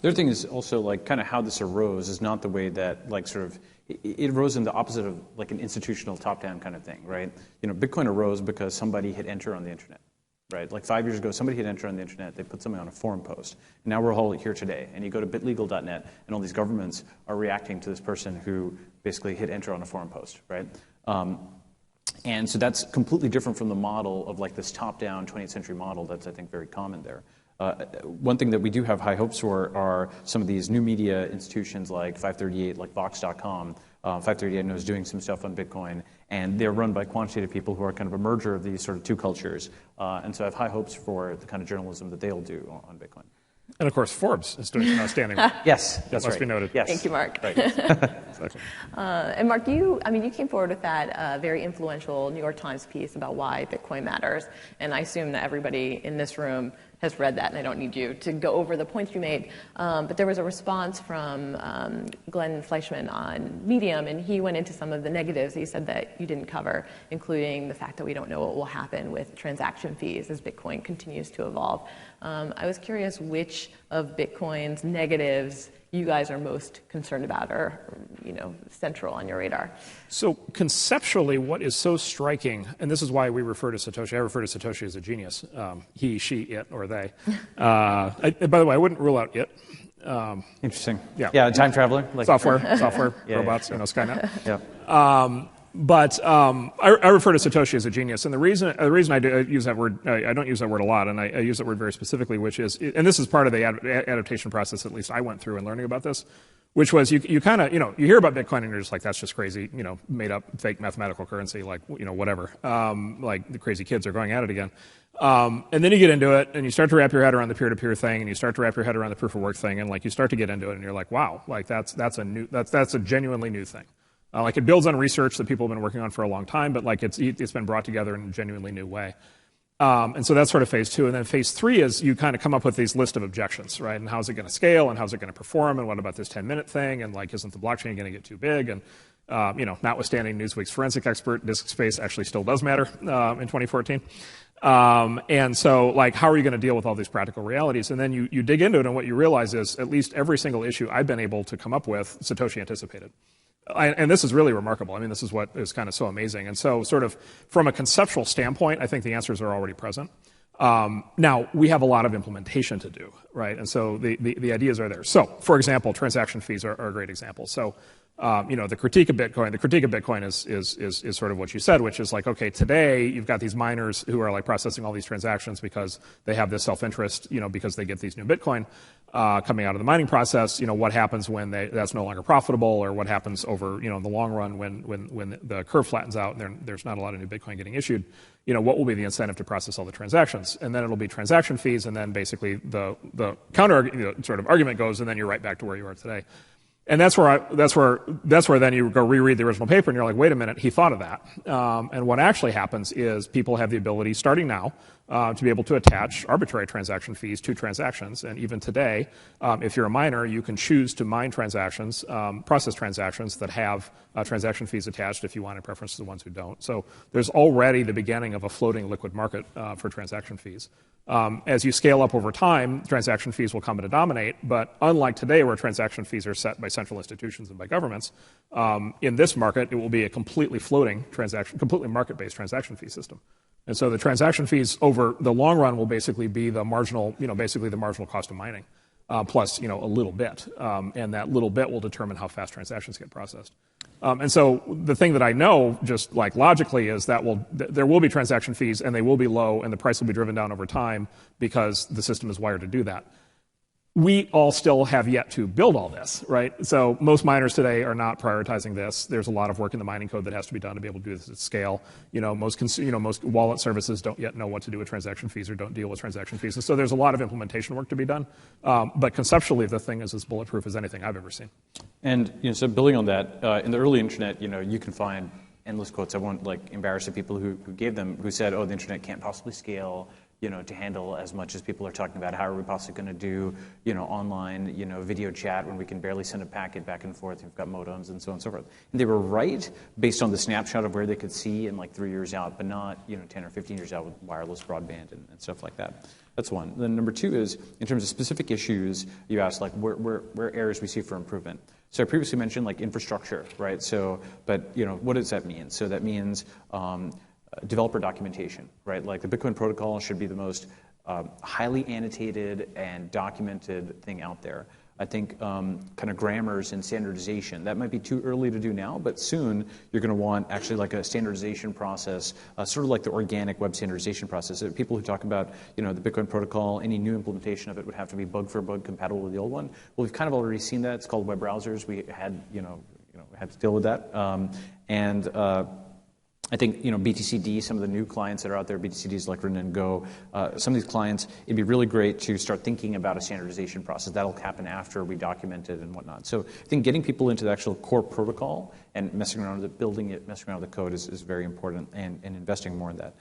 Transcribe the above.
The other thing is also like kind of how this arose is not the way that like sort of it arose in the opposite of like an institutional top-down kind of thing, right? Bitcoin arose because somebody hit enter on the internet, right? Like 5 years ago, somebody hit enter on the internet, they put something on a forum post. And now we're all here today. And you go to bitlegal.net, and all these governments are reacting to this person who basically hit enter on a forum post, right? And so that's completely different from the model of like this top-down 20th century model that's, I think, very common there. One thing that we do have high hopes for are some of these new media institutions like 538, like Vox.com. 538 I know is doing some stuff on Bitcoin, and they're run by quantitative people who are kind of a merger of these sort of two cultures. And so I have high hopes for the kind of journalism that they'll do on Bitcoin. And of course, Forbes is doing outstanding work. Yes, that must be noted. Yes. Thank you, Mark. Right. Exactly. And Mark, you came forward with that very influential New York Times piece about why Bitcoin matters, and I assume that everybody in this room has read that, and I don't need you to go over the points you made. But there was a response from Glenn Fleischman on Medium, and he went into some of the negatives he said that you didn't cover, including the fact that we don't know what will happen with transaction fees as Bitcoin continues to evolve. I was curious which of Bitcoin's negatives you guys are most concerned about or, central on your radar. So conceptually, what is so striking, and this is why we refer to Satoshi, I refer to Satoshi as a genius. He, she, it, or they. By the way, I wouldn't rule out it. Interesting. Yeah, time traveler. Like, software, yeah, robots, sure. Skynet. Yeah. But I refer to Satoshi as a genius, and the reason I use that word, I don't use that word a lot, and I use that word very specifically, which is, and this is part of the adaptation process, at least I went through in learning about this, which was you kind of, you hear about Bitcoin and you're just like, that's just crazy, made up fake mathematical currency, like, whatever, like the crazy kids are going at it again. And then you get into it, and you start to wrap your head around the peer-to-peer thing, and you start to wrap your head around the proof-of-work thing, and like you start to get into it, and you're like, wow, like that's a genuinely new thing. Like it builds on research that people have been working on for a long time, but like it's been brought together in a genuinely new way. And so that's sort of phase 2. And then phase 3 is you kind of come up with these list of objections, right? And how's it going to scale, and how's it going to perform, and what about this 10-minute thing, and like isn't the blockchain going to get too big? And notwithstanding Newsweek's forensic expert, disk space actually still does matter in 2014. And so, like, how are you going to deal with all these practical realities? And then you dig into it, and what you realize is at least every single issue I've been able to come up with, Satoshi anticipated. And this is really remarkable. I mean, this is what is kind of so amazing. And so sort of from a conceptual standpoint, I think the answers are already present. Now, we have a lot of implementation to do, right? And so the ideas are there. So, for example, transaction fees are a great example. So, the critique of Bitcoin is sort of what you said, which is like, okay, today you've got these miners who are like processing all these transactions because they have this self-interest, because they get these new Bitcoin coming out of the mining process. What happens when that's no longer profitable, or what happens over, in the long run when the curve flattens out and there's not a lot of new Bitcoin getting issued. What will be the incentive to process all the transactions? And then it'll be transaction fees, and then basically the counter sort of argument goes, and then you're right back to where you are today. And that's where then you go reread the original paper, and you're like, wait a minute, he thought of that. And what actually happens is people have the ability, starting now, to be able to attach arbitrary transaction fees to transactions. And even today, if you're a miner, you can choose to mine transactions, process transactions that have transaction fees attached if you want, in preference to the ones who don't. So there's already the beginning of a floating liquid market for transaction fees. As you scale up over time, transaction fees will come to dominate, but unlike today where transaction fees are set by central institutions and by governments, in this market it will be a completely floating completely market-based transaction fee system. And so the transaction fees over the long run will basically be the marginal, basically the marginal cost of mining, plus, a little bit. And that little bit will determine how fast transactions get processed. And so the thing that I know, just like logically, is that there will be transaction fees, and they will be low, and the price will be driven down over time because the system is wired to do that. We all still have yet to build all this, right? So most miners today are not prioritizing this. There's a lot of work in the mining code that has to be done to be able to do this at scale. Most wallet services don't yet know what to do with transaction fees or don't deal with transaction fees. And so there's a lot of implementation work to be done. But conceptually, the thing is as bulletproof as anything I've ever seen. And so building on that, in the early internet, you can find endless quotes. I won't embarrass the people who gave them, who said, "Oh, the internet can't possibly scale. to handle as much as people are talking about. How are we possibly going to do, online, video chat when we can barely send a packet back and forth? We've got modems and so on and so forth. And they were right based on the snapshot of where they could see in like 3 years out, but not, 10 or 15 years out with wireless broadband and stuff like that. That's one. Then number two is, in terms of specific issues, you asked like where areas we see for improvement. So I previously mentioned like infrastructure, right? So, but what does that mean? So that means developer documentation, right? Like the Bitcoin protocol should be the most highly annotated and documented thing out there. I think kind of grammars and standardization, that might be too early to do now, but soon you're going to want actually like a standardization process, sort of like the organic web standardization process. People who talk about, the Bitcoin protocol, any new implementation of it would have to be bug for bug compatible with the old one. Well, we've kind of already seen that. It's called web browsers. We had, had to deal with that. I think, BTCD, some of the new clients that are out there, BTCDs like Run and Go, some of these clients, it'd be really great to start thinking about a standardization process. That'll happen after we document it and whatnot. So I think getting people into the actual core protocol and messing around with it, building it, messing around with the code is very important, and investing more in that.